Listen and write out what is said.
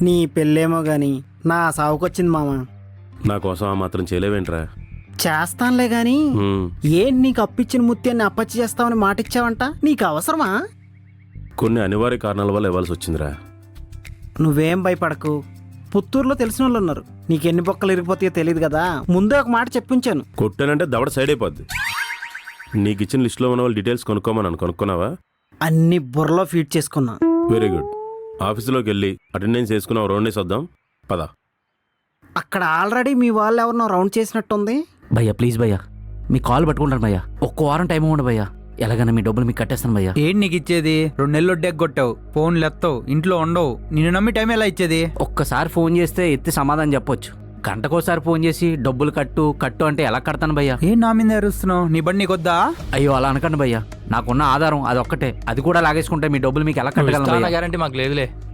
నీ పెళ్ళేమో గాని నా సావుకొచ్చింది మామ. నా కోసం ఆ మాత్రం చేయలేవేంట్రా? చేస్తానులే గాని హ్మ్. ఏంటి నీకు అప్పిచ్చిన ముత్యాన్ని అప్పచ్చి చేస్తామని మాట ఇచ్చావంట, నీకు అవసరమా? కొన్ని అనివార్య కారణాల వల్ల ఇవ్వాల్సి వచ్చిందిరా. నువ్వేం భయపడకు, పుత్తూరులో తెలిసిన వాళ్ళు ఉన్నారు. నీకెన్ని బొక్కలు ఇరిగిపోతాయో తెలియదు కదా, ముందే ఒక మాట చెప్పించాను. కొట్టానంటే దవడ సైడ్ అయిపోద్ది. నీకు ఇచ్చిన లిస్టులో ఉన్న వాళ్ళు డీటెయిల్స్ కొనుక్కోమని కనుక్కున్నావా? అన్ని బుర్రలో ఫీడ్ చేసుకున్నా. Very good. ఆఫీసులోకి వెళ్ళి అటెండెన్స్ వేసుకున్నావు, రౌండ్ వేసి వద్దాం పద. అక్కడ ఆల్రెడీ మీ వాళ్ళు ఎవరినో రౌండ్ చేసినట్టుంది. భయ్యా ప్లీజ్ భయ్యా, మీ కాల్ పట్టుకుంటాను భయ్యా, ఒక్క వారం టైం ఇవ్వండి భయ్యా, ఎలాగైనా మీ డబ్బులు మీకు కట్టేస్తాను భయ్యా. ఏంటి నీకు ఇచ్చేది? 2 నెలలు కొట్టావు, ఫోన్లు ఎత్తావు, ఇంట్లో ఉండవు, నిన్ను నమ్మి టైం ఎలా ఇచ్చేది? ఒక్కసారి ఫోన్ చేస్తే ఎత్తి సమాధానం చెప్పొచ్చు, గంటకోసారి ఫోన్ చేసి డబ్బులు కట్టు కట్టు అంటే ఎలా కడతాను భయ్యా? ఏం నా మీద అరుస్తున్నావు? నీ బండి నీకొద్దా? అయ్యో అలా అనకండి భయ్యా, నాకున్న ఆధారం అది ఒక్కటే, అది కూడా లాగేసుకుంటే మీ డబ్బులు మీకు ఎలా కట్టగలను భయ్యా? గ్యారంటీ మాకు లేదులే.